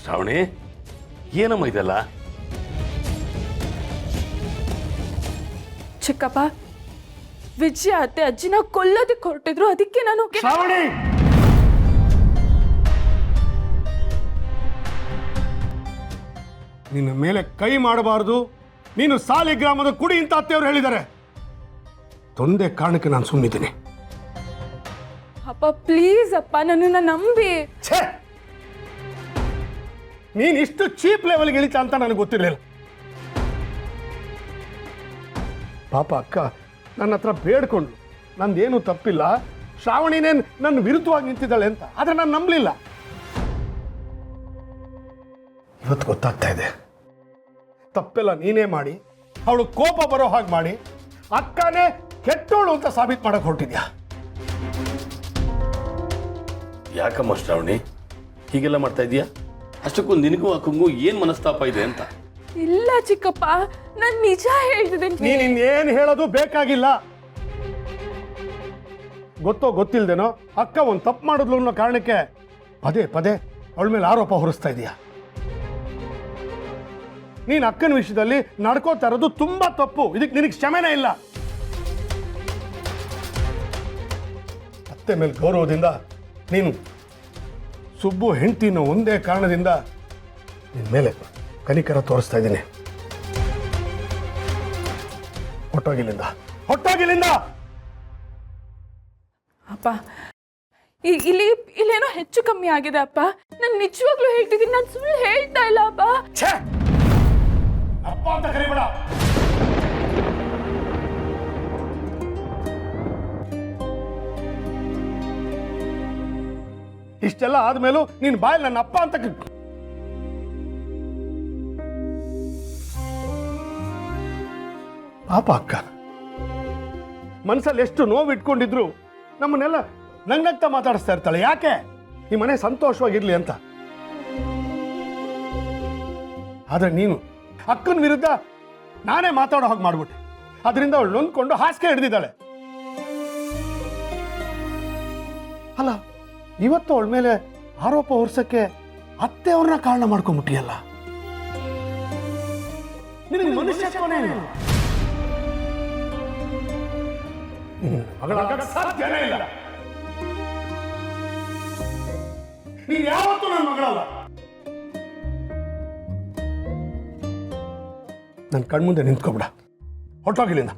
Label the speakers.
Speaker 1: ಶ್ರಾವಣಿ, ಏನಮ್ಮ ಇದೆಲ್ಲ?
Speaker 2: ಚಿಕ್ಕಪ್ಪ, ವಿಜಯ ಅತ್ತೆ ಅಜ್ಜಿನ ಕೊಲ್ಲೋದಕ್ಕೆ ಹೊರಟಿದ್ರು, ಅದಕ್ಕೆ ನಾನು
Speaker 3: ಶ್ರಾವಣಿ, ನಿನ್ನ ಮೇಲೆ ಕೈ ಮಾಡಬಾರದು, ನೀನು ಸಾಲಿಗ್ರಾಮದ ಕುಡಿ ಅಂತ ಅತ್ತೆಯವರು ಹೇಳಿದ್ದಾರೆ. ತೊಂದೆ ಕಾರಣಕ್ಕೆ ನಾನು ಸುಮ್ಮನಿದ್ದೀನಿ.
Speaker 2: ಅಪ್ಪ ಪ್ಲೀಸ್ ಅಪ್ಪ, ನನ್ನನ್ನು ನಂಬಿ.
Speaker 3: ಛೇ, ನೀನು ಇಷ್ಟು ಚೀಪ್ ಲೆವೆಲ್ಗೆ ಇಳಿತ ಅಂತ ನನಗೆ ಗೊತ್ತಿರಲಿಲ್ಲ. ಪಾಪ ಅಕ್ಕ ನನ್ನ ಹತ್ರ ಬೇಡ್ಕೊಂಡ್ಳು, ನಂದೇನು ತಪ್ಪಿಲ್ಲ, ಶ್ರಾವಣಿನೇ ನನ್ನ ವಿರುದ್ಧವಾಗಿ ನಿಂತಿದ್ದಾಳೆ ಅಂತ. ಆದರೆ ನಾನು ನಂಬಲಿಲ್ಲ. ಇವತ್ತು ಗೊತ್ತಾಗ್ತಾ ಇದೆ, ತಪ್ಪೆಲ್ಲ ನೀನೇ ಮಾಡಿ ಅವಳು ಕೋಪ ಬರೋ ಹಾಗೆ ಮಾಡಿ ಅಕ್ಕನೇ ಕೆಟ್ಟೋಳು ಅಂತ ಸಾಬೀತು ಮಾಡಕ್ ಹೊರಟಿದ್ಯಾ.
Speaker 1: ಯಾಕಮ್ಮ ಶ್ರಾವಣಿ ಹೀಗೆಲ್ಲ ಮಾಡ್ತಾ ಇದೀಯಾ? ಅಷ್ಟಕ್ಕೂ ನಿನಗೂ ಅಕ್ಕಂಗೂ ಏನ್ ಮನಸ್ತಾಪ ಇದೆ ಅಂತ?
Speaker 2: ಇಲ್ಲ ಚಿಕ್ಕಪ್ಪ, ನಾನು ನಿಜ ಹೇಳ್ತಿದ್ದೀನಿ.
Speaker 3: ನೀನು ಇನ್ನೇನು ಹೇಳೋದು ಬೇಕಾಗಿಲ್ಲ. ಗೊತ್ತೋ ಗೊತ್ತಿಲ್ದೇನೋ ಅಕ್ಕ ಒಂದು ತಪ್ಪು ಮಾಡಿದ್ಲು ಅನ್ನೋ ಕಾರಣಕ್ಕೆ ಪದೇ ಪದೇ ಅವಳ ಮೇಲೆ ಆರೋಪ ಹೊರಿಸ್ತಾ ಇದೀಯ. ನೀನು ಅಕ್ಕನ ವಿಷಯದಲ್ಲಿ ನಡ್ಕೋತಾ ಇರೋದು ತುಂಬಾ ತಪ್ಪು. ಇದಕ್ಕೆ ನಿನಗೆ ಕ್ಷಮೆನೇ ಇಲ್ಲ. ಅತ್ತೆ ಮೇಲೆ ಗೌರವದಿಂದ ನೀನು ಸುಬ್ಬು ಹೆಂಡತಿನ ಒಂದೇ ಕಾರಣದಿಂದ ನಿನ್ನ ಮೇಲೆ ಕನಿಕರ ತೋರಿಸ್ತಾ ಇದ್ದೀನಿ. ಹೊಟ್ಟೋಗಿಲ್ಲಿಂದ, ಹೊಟ್ಟೋಗಿಲ್ಲಿಂದ.
Speaker 2: ಅಪ್ಪ, ಇಲ್ಲೇನೋ ಹೆಚ್ಚು ಕಮ್ಮಿ ಆಗಿದೆ ಅಪ್ಪ. ನಾನು ನಿಜವಾಗ್ಲೂ ಹೇಳ್ತಿದ್ದೀನಿ, ನಾನು ಸುಳ್ಳು ಹೇಳ್ತಾ ಇಲ್ಲ ಅಪ್ಪ.
Speaker 3: ಛೇ, ಅಪ್ಪ ಅಂತ ಕರಿಬೇಡ. ಇಷ್ಟೆಲ್ಲ ಆದ್ಮೇಲೂ ನೀನ್ ಬಾಯಲ್ಲಿ ನನ್ನ ಅಪ್ಪ ಅಂತ ಪಾಪ ಅಕ್ಕ ಮನಸ್ಸಲ್ಲಿ ಎಷ್ಟು ನೋವು ಇಟ್ಕೊಂಡಿದ್ರು ನಮ್ಮನ್ನೆಲ್ಲ ನಗ್ನಗ್ತಾ ಮಾತಾಡಿಸ್ತಾ ಇರ್ತಾಳೆ. ಯಾಕೆ? ಈ ಮನೆ ಸಂತೋಷವಾಗಿರ್ಲಿ ಅಂತ. ಆದ್ರೆ ನೀನು ಅಕ್ಕನ ವಿರುದ್ಧ ನಾನೇ ಮಾತಾಡೋ ಹಾಗೆ ಮಾಡ್ಬಿಟ್ಟೆ. ಅದರಿಂದ ಅವಳು ನೊಂದ್ಕೊಂಡು ಹಾಸಿಗೆ ಹಿಡಿದಿದ್ದಾಳೆ. ಅಲ್ಲ, ಇವತ್ತು ಅವಳ ಮೇಲೆ ಆರೋಪ ಹೊರಿಸಕ್ಕೆ ಅತ್ತೆ ಅವ್ರನ್ನ ಕಾರಣ ಮಾಡ್ಕೊಂಡ್ಬಿಟ್ಟಿಯಲ್ಲ. ನಿನಗೆ ಮನುಷ್ಯತ್ವನೇ ಇಲ್ಲ. ಮಗಳಾಗಕ್ಕೆ ಸಾಧ್ಯನೇ ಇಲ್ಲ. ನೀನ್ ಯಾವತ್ತೂ ನನ್ನ ಮಗಳಲ್ಲ. ನನ್ನ ಕಣ್ಮುಂದೆ ನಿಂತ್ಕೊಬಿಡ, ಹೊರಟೋಗಿಲ್ಲಿಂದ.